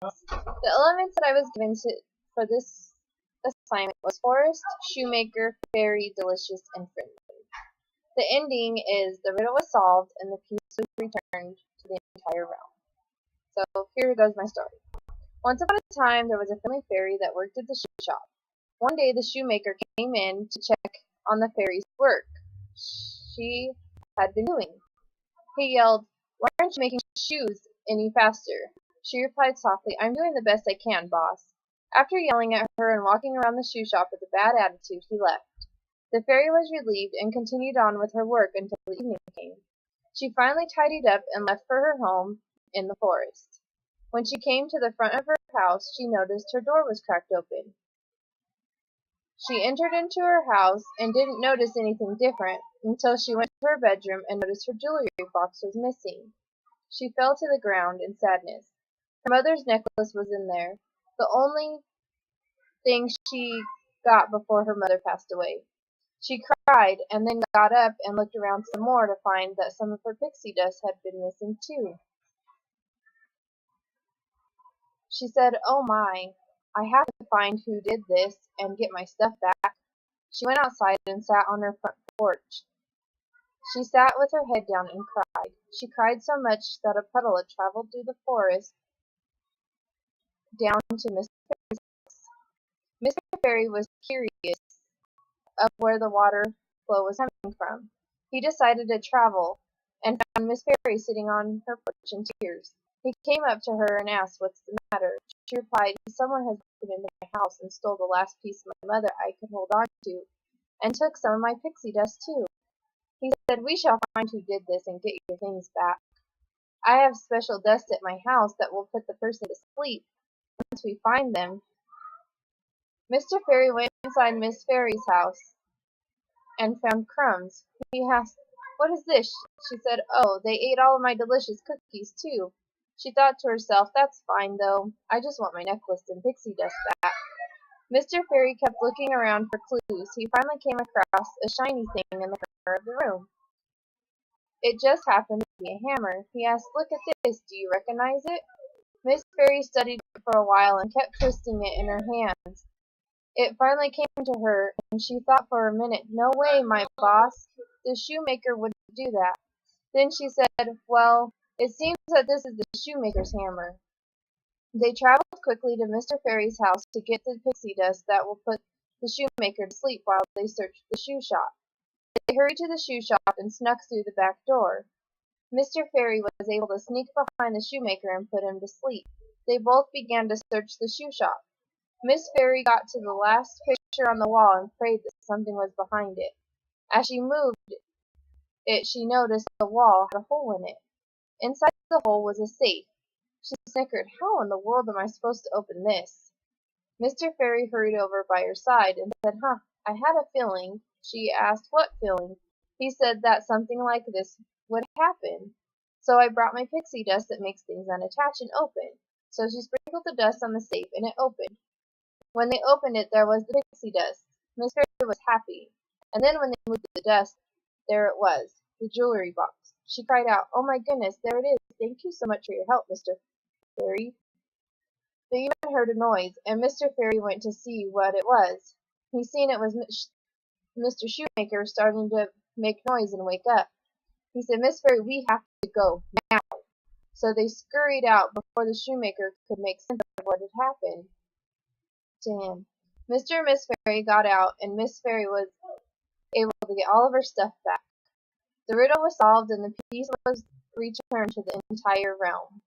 The elements that I was given for this assignment was forest, shoemaker, fairy, delicious, and friendly. The ending is the riddle was solved and the peace was returned to the entire realm. So here goes my story. Once upon a time, there was a friendly fairy that worked at the shoe shop. One day, the shoemaker came in to check on the fairy's work she had been doing. He yelled, "Why aren't you making shoes any faster?" She replied softly, "I'm doing the best I can, boss." After yelling at her and walking around the shoe shop with a bad attitude, he left. The fairy was relieved and continued on with her work until the evening came. She finally tidied up and left for her home in the forest. When she came to the front of her house, she noticed her door was cracked open. She entered into her house and didn't notice anything different until she went to her bedroom and noticed her jewelry box was missing. She fell to the ground in sadness. Her mother's necklace was in there, the only thing she got before her mother passed away. She cried and then got up and looked around some more to find that some of her pixie dust had been missing too. She said, "Oh my, I have to find who did this and get my stuff back." She went outside and sat on her front porch. She sat with her head down and cried. She cried so much that a puddle had traveled through the forest down to Mr. Fairy's house. Mr. Fairy was curious of where the water flow was coming from. He decided to travel and found Miss Fairy sitting on her porch in tears. He came up to her and asked, "What's the matter?" She replied, "Someone has broken into my house and stole the last piece of my mother I could hold on to, and took some of my pixie dust too." He said, "We shall find who did this and get your things back. I have special dust at my house that will put the person to sleep once we find them." Mr. Fairy went inside Miss Fairy's house and found crumbs. He asked, "What is this?" She said, "Oh, they ate all of my delicious cookies too." She thought to herself, "That's fine though. I just want my necklace and pixie dust back." Mr. Fairy kept looking around for clues. He finally came across a shiny thing in the corner of the room. It just happened to be a hammer. He asked, "Look at this. Do you recognize it?" Miss Fairy studied it for a while and kept twisting it in her hands. It finally came to her, and she thought for a minute, "No way, my boss. The shoemaker wouldn't do that." Then she said, "Well, it seems that this is the shoemaker's hammer." They traveled quickly to Mr. Fairy's house to get the pixie dust that will put the shoemaker to sleep while they searched the shoe shop. They hurried to the shoe shop and snuck through the back door. Mr. Fairy was able to sneak behind the shoemaker and put him to sleep. They both began to search the shoe shop. Miss Fairy got to the last picture on the wall and prayed that something was behind it. As she moved it, she noticed the wall had a hole in it. Inside the hole was a safe. She snickered, "How in the world am I supposed to open this?" Mr. Fairy hurried over by her side and said, I had a feeling." She asked, "What feeling?" He said that something like this would happen. "So I brought my pixie dust that makes things unattach and open." So she sprinkled the dust on the safe and it opened. When they opened it, there was the pixie dust. Miss Fairy was happy. And then when they moved the dust, there it was, the jewelry box. She cried out, "Oh my goodness, there it is. Thank you so much for your help, Mr. Fairy." They even heard a noise, and Mr. Fairy went to see what it was. He seen it was Mr. Shoemaker starting to make noise and wake up. He said, "Miss Fairy, we have to go now." So they scurried out before the shoemaker could make sense of what had happened to him. Mr. and Miss Fairy got out, and Miss Fairy was able to get all of her stuff back. The riddle was solved, and the peace was returned to the entire realm.